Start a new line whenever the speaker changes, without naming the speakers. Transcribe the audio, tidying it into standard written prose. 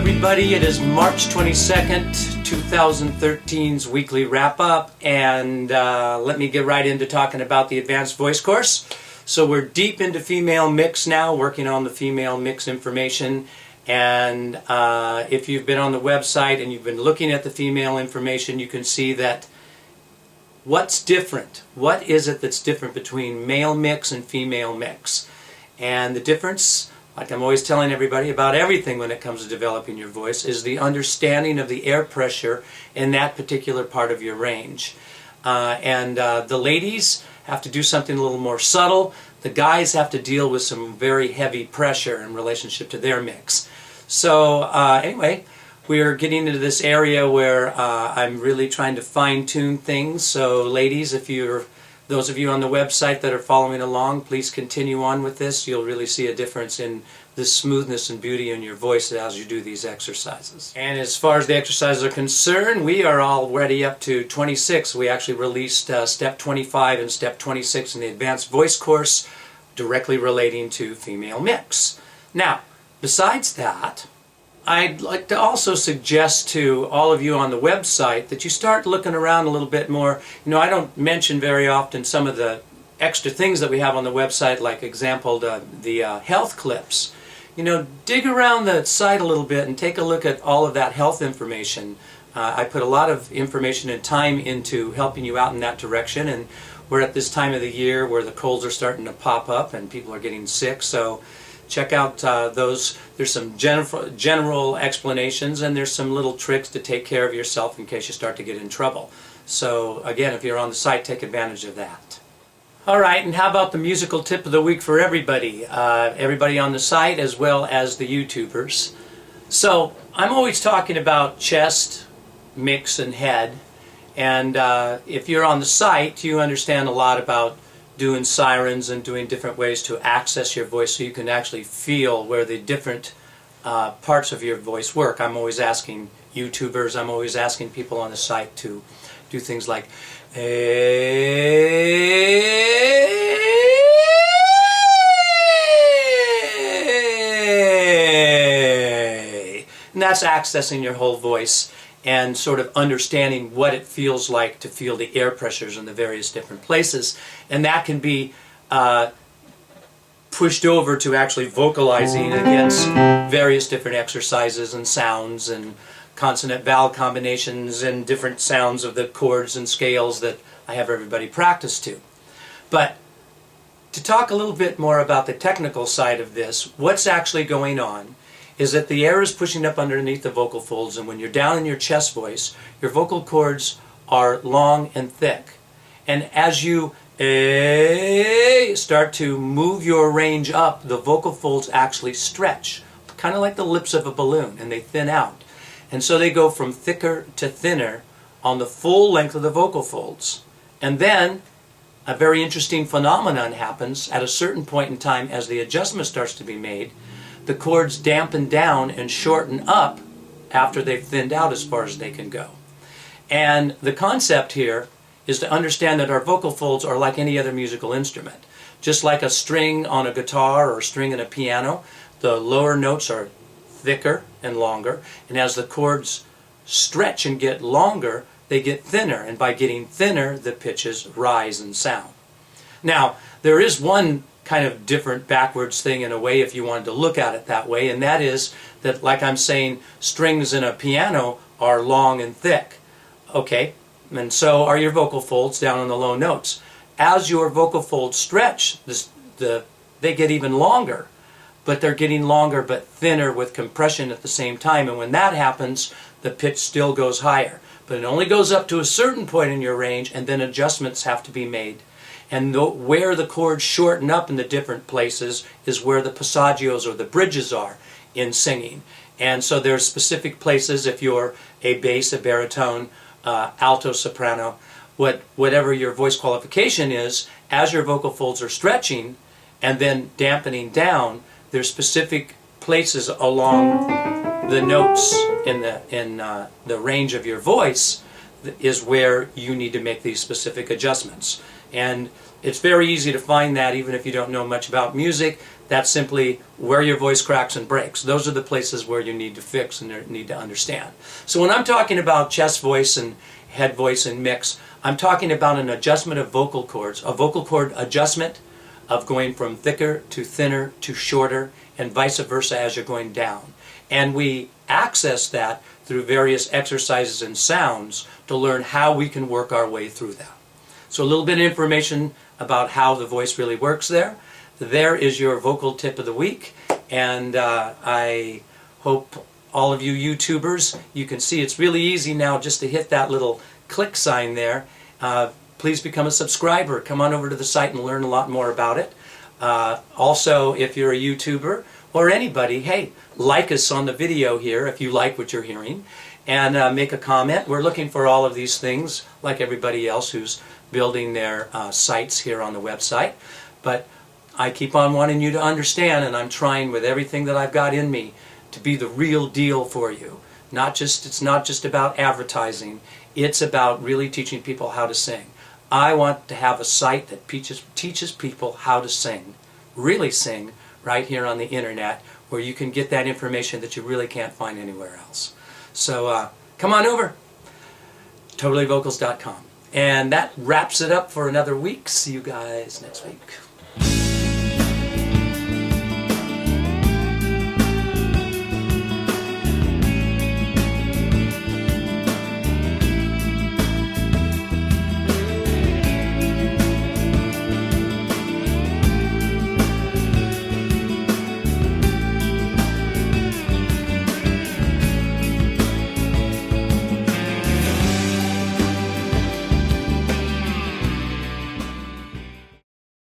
everybody. It is March 22nd, 2013's weekly wrap-up, and let me get right into talking about the Advanced Voice course. So we're deep into female mix now, working on the female mix information, and if you've been on the website and you've been looking at the female information, you can see that what's different? What is it that's different between male mix and female mix? And the difference, like I'm always telling everybody about everything when it comes to developing your voice, is the understanding of the air pressure in that particular part of your range. The ladies have to do something a little more subtle. The guys have to deal with some very heavy pressure in relationship to their mix. So anyway, we're getting into this area where I'm really trying to fine-tune things. So ladies, those of you on the website that are following along, please continue on with this. You'll really see a difference in the smoothness and beauty in your voice as you do these exercises. And as far as the exercises are concerned, we are already up to 26. We actually released Step 25 and Step 26 in the Advanced Voice course, directly relating to female mix. Now, besides that, I'd like to also suggest to all of you on the website that you start looking around a little bit more. You know, I don't mention very often some of the extra things that we have on the website, like example the health clips. You know, dig around the site a little bit and take a look at all of that health information. I put a lot of information and time into helping you out in that direction, and we're at this time of the year where the colds are starting to pop up and people are getting sick, so check out those. There's some general explanations, and there's some little tricks to take care of yourself in case you start to get in trouble. So again, if you're on the site, take advantage of that. Alright, and how about the musical tip of the week for everybody? Everybody on the site as well as the YouTubers. So I'm always talking about chest, mix, and head. And if you're on the site, you understand a lot about doing sirens and doing different ways to access your voice so you can actually feel where the different parts of your voice work. I'm always asking YouTubers, I'm always asking people on the site to do things like and that's accessing your whole voice and sort of understanding what it feels like to feel the air pressures in the various different places. And that can be pushed over to actually vocalizing against various different exercises and sounds and consonant-vowel combinations and different sounds of the chords and scales that I have everybody practice to. But to talk a little bit more about the technical side of this, what's actually going on is that the air is pushing up underneath the vocal folds, and when you're down in your chest voice, your vocal cords are long and thick. And as you start to move your range up, the vocal folds actually stretch, kind of like the lips of a balloon, and they thin out. And so they go from thicker to thinner on the full length of the vocal folds. And then a very interesting phenomenon happens at a certain point in time as the adjustment starts to be made. The cords dampen down and shorten up after they've thinned out as far as they can go. And the concept here is to understand that our vocal folds are like any other musical instrument. Just like a string on a guitar or a string in a piano, the lower notes are thicker and longer, and as the chords stretch and get longer, they get thinner, and by getting thinner, the pitches rise in sound. Now, there is one kind of different backwards thing in a way if you wanted to look at it that way, and that is that, like I'm saying, strings in a piano are long and thick. Okay, and so are your vocal folds down on the low notes. As your vocal folds stretch, they get even longer, but they're getting longer but thinner with compression at the same time, and when that happens, the pitch still goes higher. But it only goes up to a certain point in your range, and then adjustments have to be made. And where the chords shorten up in the different places is where the passagios or the bridges are in singing. And so there's specific places, if you're a bass, a baritone, alto, soprano, whatever your voice qualification is, as your vocal folds are stretching and then dampening down, there's specific places along the notes in the range of your voice is where you need to make these specific adjustments. And It's very easy to find that even if you don't know much about music. That's simply where your voice cracks and breaks. Those are the places where you need to fix and need to understand. So when I'm talking about chest voice and head voice and mix, I'm talking about an adjustment of vocal cords, a vocal cord adjustment of going from thicker to thinner to shorter and vice versa as you're going down. And we access that through various exercises and sounds to learn how we can work our way through that. So a little bit of information about how the voice really works there. There is your vocal tip of the week, and I hope all of you YouTubers, you can see it's really easy now just to hit that little click sign there. Please become a subscriber. Come on over to the site and learn a lot more about it. Also, if you're a YouTuber or anybody, hey, like us on the video here if you like what you're hearing, and make a comment. We're looking for all of these things like everybody else who's building their sites here on the website. But I keep on wanting you to understand, and I'm trying with everything that I've got in me to be the real deal for you. It's not just about advertising. It's about really teaching people how to sing. I want to have a site that teaches people how to sing, really sing, right here on the internet, where you can get that information that you really can't find anywhere else. So come on over, totallyvocals.com. And that wraps it up for another week. See you guys next week.